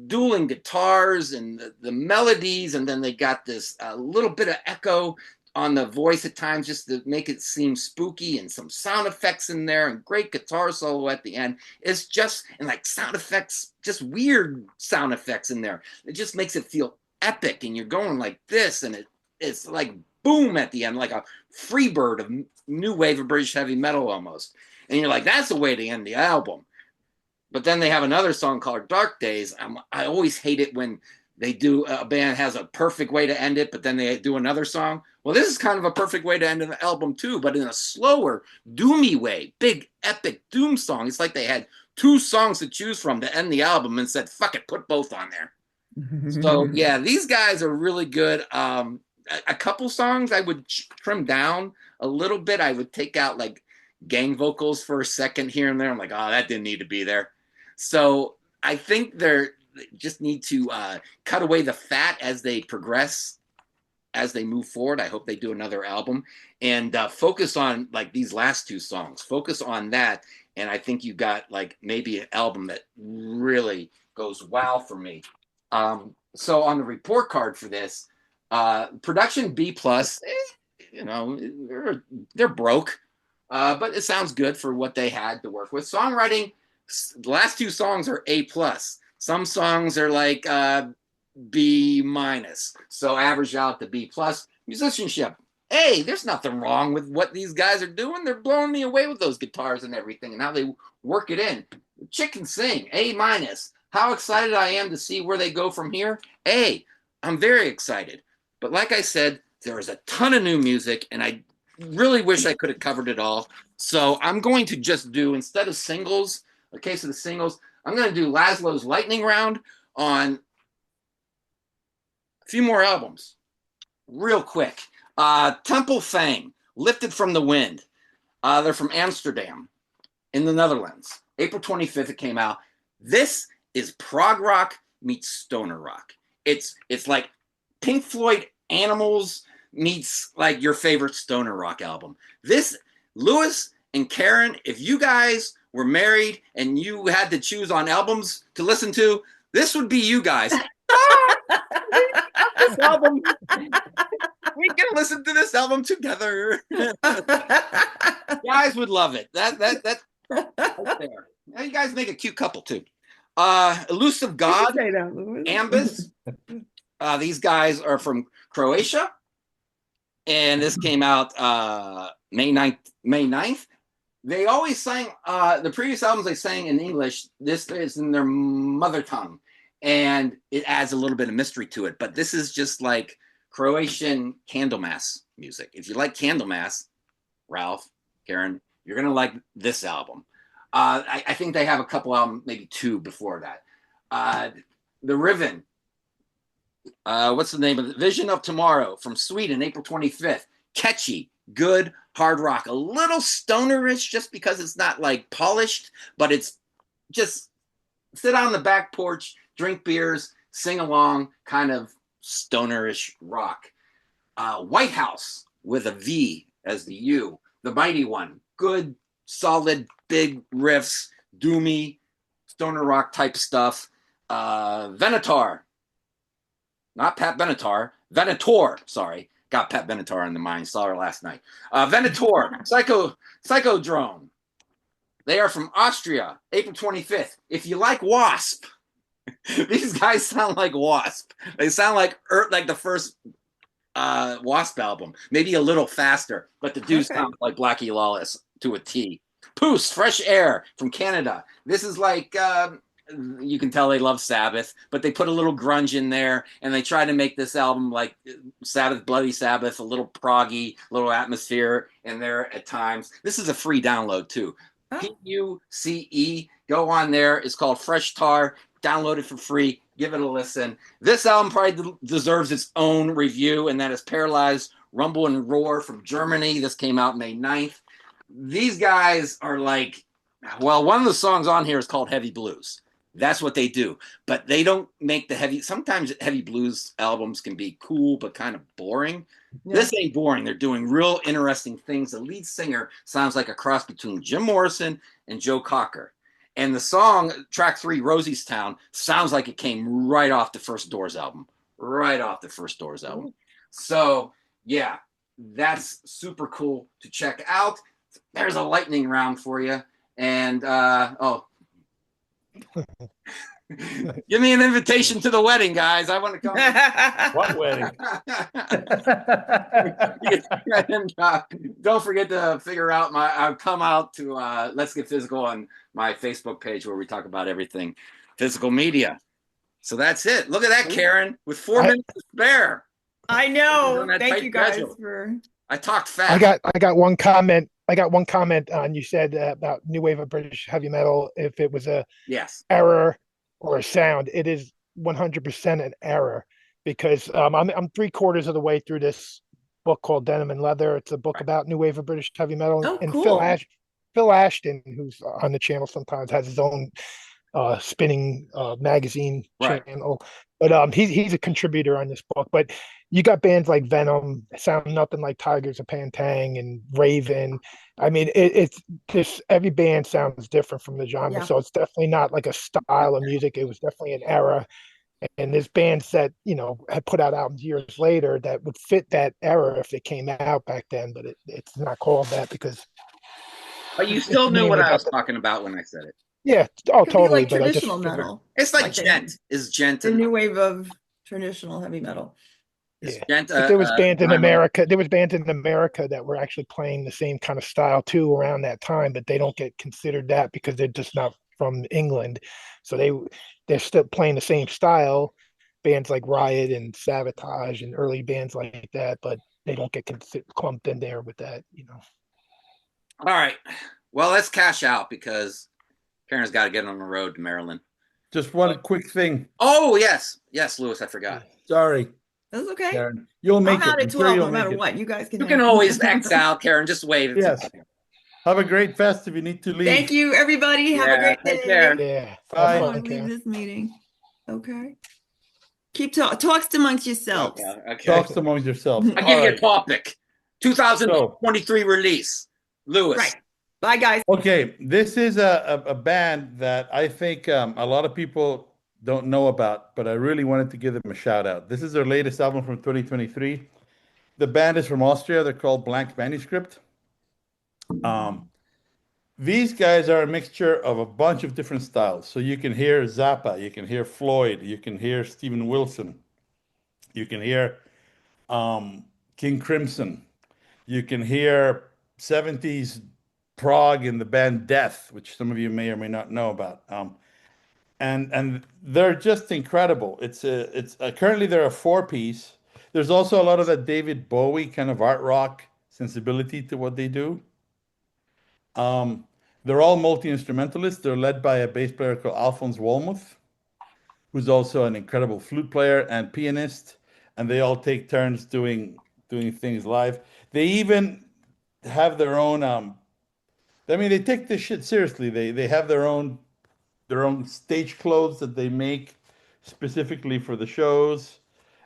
dueling guitars and the melodies, and then they got this little bit of echo on the voice at times just to make it seem spooky, and some sound effects in there, and great guitar solo at the end. It's just, and like sound effects, just weird sound effects in there. It just makes it feel epic, and you're going like this, and it's like boom at the end, like a Freebird of new wave of British heavy metal almost. And you're like, that's a way to end the album. But then they have another song called Dark Days. I always hate it when a band has a perfect way to end it, but then they do another song. Well, this is kind of a perfect way to end an album too, but in a slower, doomy way. Big, epic doom song. It's like they had 2 songs to choose from to end the album and said, fuck it, put both on there. So, yeah, these guys are really good. A couple songs I would trim down a little bit. I would take out like gang vocals for a second here and there. I'm like, oh, that didn't need to be there. So I think just need to cut away the fat as they progress, as they move forward. I hope they do another album and focus on like these last two songs. Focus on that, and I think you got like maybe an album that really goes wow for me. So on the report card for this, production B plus, you know, they're broke, but it sounds good for what they had to work with. Songwriting, the last two songs are A plus. Some songs are like B minus, so average out to B plus. Musicianship, hey, there's nothing wrong with what these guys are doing. They're blowing me away with those guitars and everything, and how they work it in. Chick can sing, A minus. How excited I am to see where they go from here. A, I'm very excited. But like I said, there is a ton of new music, and I really wish I could have covered it all. So I'm going to just do, instead of singles, a case of the singles, I'm going to do Laszlo's lightning round on a few more albums real quick. Temple Fang, Lifted from the Wind. They're from Amsterdam in the Netherlands. April 25th it came out. This is prog rock meets stoner rock. It's like Pink Floyd Animals meets like your favorite stoner rock album. This, Lewis and Karen, if you guys were married and you had to choose on albums to listen to, this would be you guys. This album, we can listen to this album together. Guys would love it. That right there. Now you guys make a cute couple too. Elusive God, Ambus. These guys are from Croatia, and this came out May 9th. They always sang the previous albums they sang in English. This is in their mother tongue, and it adds a little bit of mystery to it. But this is just like Croatian Candlemass music. If you like Candlemass, Ralph, Karen, you're gonna like this album. I think they have a couple albums, maybe two before that. The Riven. What's the name of it? Vision of Tomorrow from Sweden, April 25th. Catchy, good, hard rock. A little stonerish just because it's not like polished, but it's just sit on the back porch, drink beers, sing along, kind of stonerish rock. White House with a V as the U. The Mighty One. Good, solid, big riffs, doomy, stoner rock type stuff. Venator. Not Pat Benatar, Venator, sorry. Got Pat Benatar on the mind, saw her last night. Venator, Psychodrome. They are from Austria, April 25th. If you like Wasp, these guys sound like Wasp. They sound like the first Wasp album, maybe a little faster, but the dudes sound like Blackie Lawless to a T. Poos, Fresh Air from Canada. This is like... you can tell they love Sabbath, but they put a little grunge in there, and they try to make this album like Sabbath, Bloody Sabbath, a little proggy, little atmosphere in there at times. This is a free download too. PUCE, go on there. It's called Fresh Tar. Download it for free. Give it a listen. This album probably deserves its own review, and that is Paralyzed Rumble and Roar from Germany. This came out May 9th. These guys are like, well, one of the songs on here is called Heavy Blues. That's what they do, but they don't make the heavy. Sometimes heavy blues albums can be cool, but kind of boring. Yeah. This ain't boring. They're doing real interesting things. The lead singer sounds like a cross between Jim Morrison and Joe Cocker. And the song, track 3, Rosie's Town, sounds like it came right off the first Doors album. Right off the first Doors album. So, yeah, that's super cool to check out. There's a lightning round for you. And, give me an invitation to the wedding, guys. I want to come. What wedding? And, don't forget to figure out I'll come out to Let's Get Physical on my Facebook page where we talk about everything physical media. So that's it. Look at that, Karen, with 4 minutes to spare. I know. Thank you guys for. I talked fast. I got one comment. I got one comment on you said about new wave of British heavy metal. If it was a error or a sound, it is 100% an error because I'm 3/4 of the way through this book called Denim and Leather. It's a book about new wave of British heavy metal. Oh, and cool. Phil Ashton, who's on the channel sometimes, has his own spinning magazine Right. channel. But he's a contributor on this book. But you got bands like Venom, sound nothing like Tigers of Pantang, and Raven. I mean, it's just every band sounds different from the genre, Yeah. so it's definitely not like a style of music. It was definitely an era, and there's bands that had put out albums years later that would fit that era if they came out back then, but it's not called that because But you it's still knew what mainly I about was talking about when I said it. yeah, It oh could be totally, like but I just traditional figured metal. It's like Like Gent. Is Gent the new wave of traditional heavy metal. is yeah. Gent But there was bands in genre? America. There was bands in America that were actually playing the same kind of style too around that time, but they don't get considered that because they're just not from England. So they're still playing the same style, bands like Riot and Sabotage and early bands like that, but they don't get clumped in there with that. All right. Well, let's cash out because Karen's got to get on the road to Maryland. Just one quick thing. Oh, yes. Yes, Lewis, I forgot. Sorry, That's okay. Karen. You'll I'm make it. out at I'm sure 12 you'll no make matter it. what. You guys can You can have. always X out, Karen. Just wave. Yes. Have a great fest if you need to leave. Thank you, everybody. Have a Yeah, great take day. care. Yeah. Bye. I'm Have going fun, to leave Karen. this meeting. Okay. Keep talks amongst yourselves. Okay. Talks amongst yourselves. I'll All give you a right. topic. 2023 release. Lewis. Right. Bye, guys. Okay, this is a band that I think a lot of people don't know about, but I really wanted to give them a shout out. This is their latest album from 2023. The band is from Austria. They're called Blank Manuscript. These guys are a mixture of a bunch of different styles. So you can hear Zappa, you can hear Floyd, you can hear Steven Wilson, you can hear King Crimson, you can hear 70s Prague in the band Death, which some of you may or may not know about. And they're just incredible. It's currently they're a four-piece. There's also a lot of that David Bowie kind of art rock sensibility to what they do. They're all multi-instrumentalists. They're led by a bass player called Alphonse Walmuth, who's also an incredible flute player and pianist. And they all take turns doing things live. They even have their own. I mean, they take this shit seriously. They have their own stage clothes that they make specifically for the shows.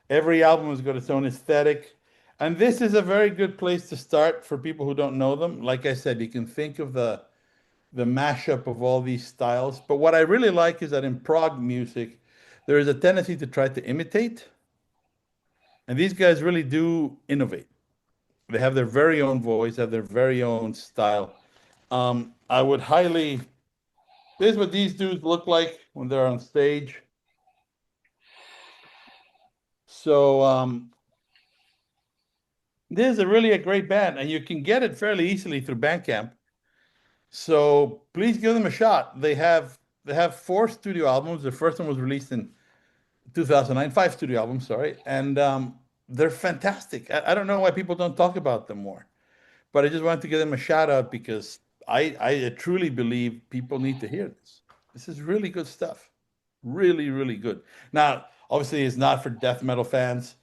Every album has got its own aesthetic. And this is a very good place to start for people who don't know them. Like I said, you can think of the mashup of all these styles. But what I really like is that in prog music, there is a tendency to try to imitate. And these guys really do innovate. They have their very own voice, have their very own style. I would highly. This is what these dudes look like when they're on stage. So this is really a great band, and you can get it fairly easily through Bandcamp. So please give them a shot. They have 4 studio albums. The first one was released in 2009. 5 studio albums, sorry, and they're fantastic. I don't know why people don't talk about them more, but I just wanted to give them a shout out because I truly believe people need to hear this. This is really good stuff. Really, really good. Now, obviously, it's not for death metal fans.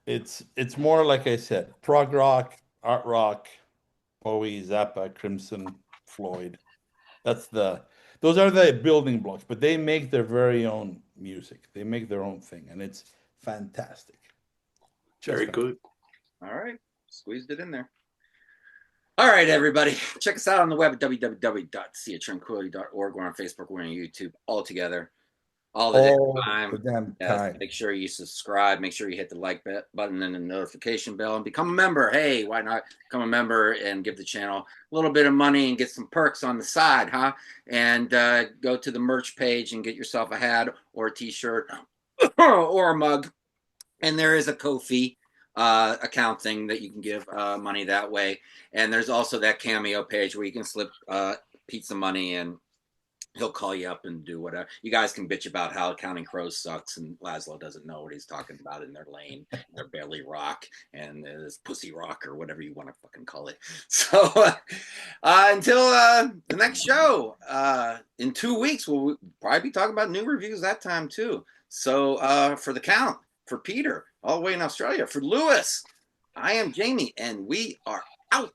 It's more like I said, prog rock, art rock, Bowie, Zappa, Crimson, Floyd. Those are the building blocks, but they make their very own music. They make their own thing, and it's fantastic. Very good. All right. Squeezed it in there. All right, everybody. Check us out on the web at www.seatranquility.org. We're on Facebook. We're on YouTube. All together. All the damn time. Yes, make sure you subscribe. Make sure you hit the like button and the notification bell and become a member. Hey, why not become a member and give the channel a little bit of money and get some perks on the side, huh? And go to the merch page and get yourself a hat or a t-shirt or a mug. And there is a Ko-fi account thing that you can give money that way. And there's also that Cameo page where you can slip Pete some money and he'll call you up and do whatever. You guys can bitch about how Counting Crows sucks and Laszlo doesn't know what he's talking about in their lane, their belly rock and this pussy rock or whatever you want to fucking call it. So until the next show in 2 weeks, we'll probably be talking about new reviews that time too. So for the count, for Peter, all the way in Australia, for Lewis, I am Jamie, and we are out.